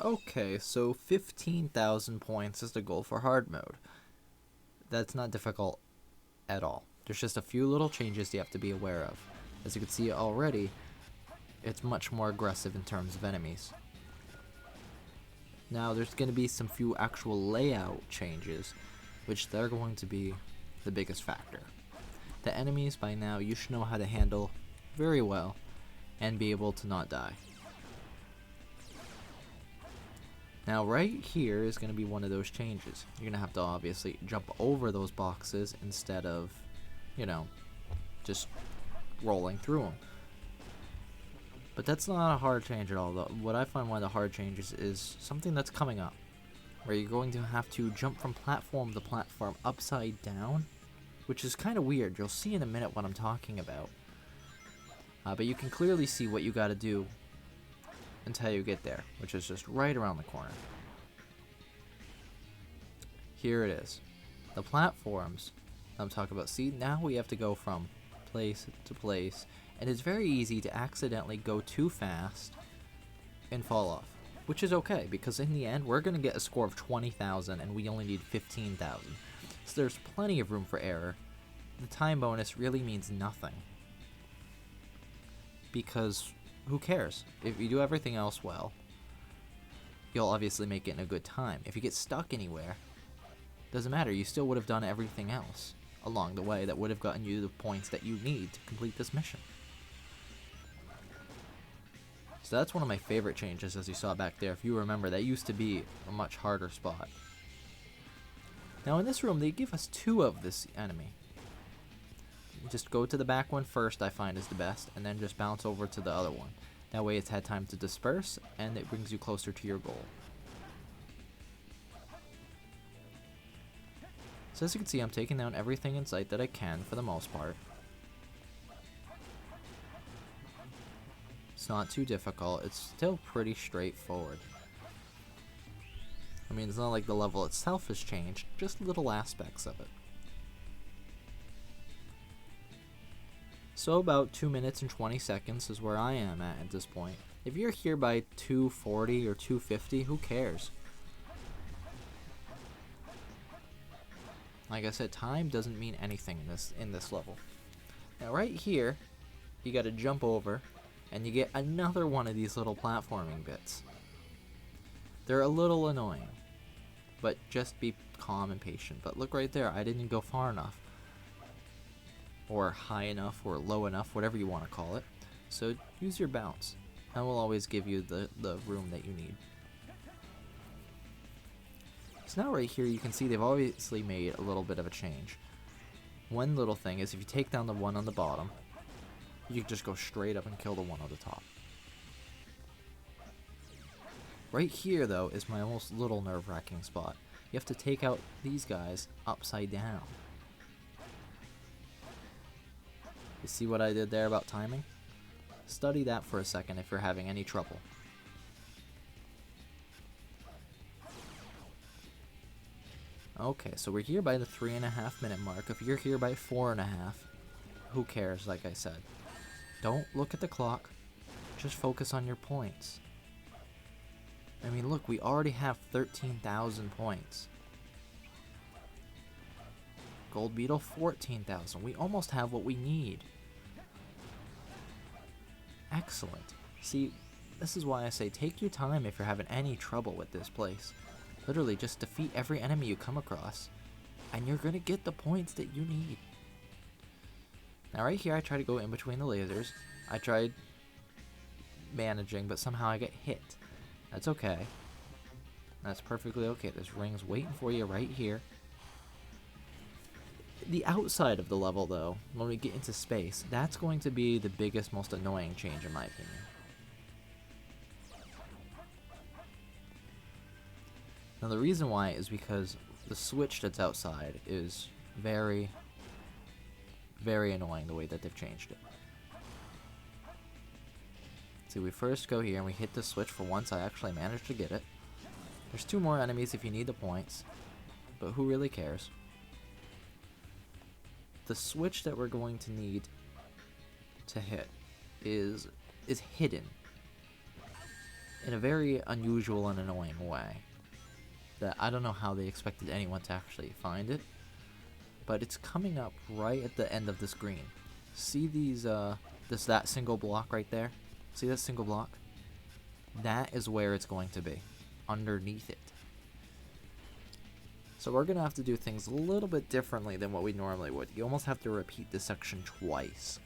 Okay, so 15,000 points is the goal for hard mode. That's not difficult at all. There's just a few little changes you have to be aware of. As you can see already, it's much more aggressive in terms of enemies. Now there's going to be some few actual layout changes, which they're going to be the biggest factor. The enemies by now you should know how to handle very well and be able to not die. Now right here is going to be one of those changes. You're going to have to obviously jump over those boxes instead of, just rolling through them. But that's not a hard change at all, though. What I find one of the hard changes is something that's coming up, where you're going to have to jump from platform to platform upside down, which is kind of weird. You'll see in a minute what I'm talking about. But you can clearly see what you got to do until you get there, which is just right around the corner. Here it is. The platforms I'm talking about. See, now we have to go from place to place, and it's very easy to accidentally go too fast and fall off, which is okay, because in the end we're going to get a score of 20,000 and we only need 15,000. So there's plenty of room for error. The time bonus really means nothing, because who cares? If you do everything else well, you'll obviously make it in a good time. If you get stuck anywhere, doesn't matter, you still would have done everything else along the way that would have gotten you the points that you need to complete this mission. So that's one of my favorite changes, as you saw back there. If you remember, that used to be a much harder spot. Now in this room, they give us two of this enemy. Just go to the back one first, I find is the best, and then just bounce over to the other one. That way it's had time to disperse, and it brings you closer to your goal. So as you can see, I'm taking down everything in sight that I can for the most part. It's not too difficult, it's still pretty straightforward. I mean, it's not like the level itself has changed, just little aspects of it. So about 2 minutes and 20 seconds is where I am at this point. If you're here by 2:40 or 2:50, who cares? Like I said, time doesn't mean anything in this level. Now right here, you gotta jump over, and you get another one of these little platforming bits. They're a little annoying, but just be calm and patient. But look right there, I didn't go far enough, or high enough, or low enough, whatever you want to call it. So use your bounce. That will always give you the room that you need. So now right here you can see they've obviously made a little bit of a change. One little thing is if you take down the one on the bottom, you can just go straight up and kill the one on the top. Right here though is my almost little nerve-wracking spot. You have to take out these guys upside down. You see what I did there about timing? Study that for a second if you're having any trouble. Okay, so we're here by the 3.5 minute mark. If you're here by 4.5, who cares, like I said. Don't look at the clock, just focus on your points. I mean, look, we already have 13,000 points. Gold Beetle, 14,000. We almost have what we need. Excellent. See, this is why I say take your time if you're having any trouble with this place. Literally, just defeat every enemy you come across, and you're gonna get the points that you need. Now right here, I try to go in between the lasers. I tried managing, but somehow I get hit. That's okay. That's perfectly okay. There's rings waiting for you right here. The outside of the level, though, when we get into space, that's going to be the biggest, most annoying change in my opinion. Now the reason why is because the switch that's outside is very, very annoying the way that they've changed it. See, we first go here and we hit the switch for once. I actually managed to get it. There's 2 more enemies if you need the points, but who really cares? The switch that we're going to need to hit is is hidden in a very unusual and annoying way that I don't know how they expected anyone to actually find it, but it's coming up right at the end of the screen. See these that single block right there? See that single block? That is where it's going to be, underneath it. So we're gonna have to do things a little bit differently than what we normally would. You almost have to repeat this section twice,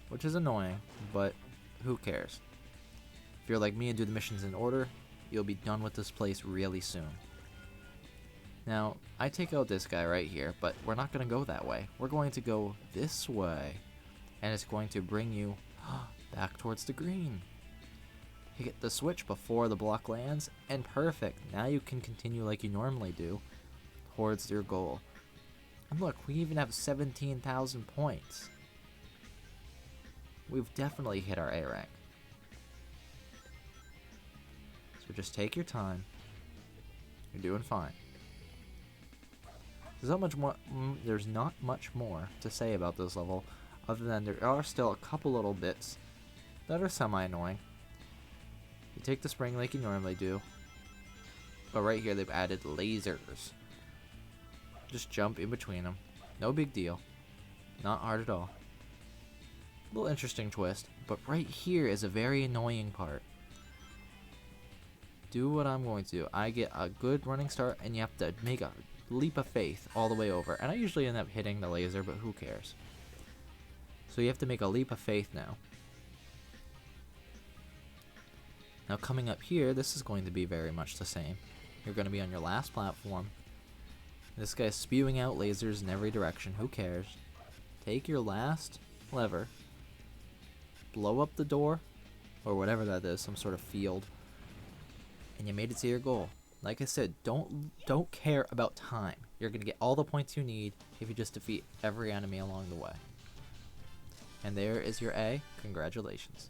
which is annoying, but who cares? If you're like me and do the missions in order, you'll be done with this place really soon. Now, I take out this guy right here, but we're not going to go that way. We're going to go this way, and it's going to bring you back towards the green. You get the switch before the block lands, and perfect. Now you can continue like you normally do towards your goal. And look, we even have 17,000 points. We've definitely hit our A rank. So just take your time. You're doing fine. There's not much more to say about this level, other than there are still a couple little bits that are semi-annoying. You take the spring like you normally do, but right here they've added lasers. Just jump in between them. No big deal. Not hard at all. Little interesting twist, but right here is a very annoying part. Do what I'm going to do. I get a good running start, and you have to make a leap of faith all the way over. And I usually end up hitting the laser, but who cares? So you have to make a leap of faith now. Now coming up here, this is going to be very much the same. You're going to be on your last platform. This guy's spewing out lasers in every direction. Who cares? Take your last lever. Blow up the door, or whatever that is, some sort of field. And you made it to your goal. Like I said, don't care about time. You're going to get all the points you need if you just defeat every enemy along the way. And there is your A. Congratulations.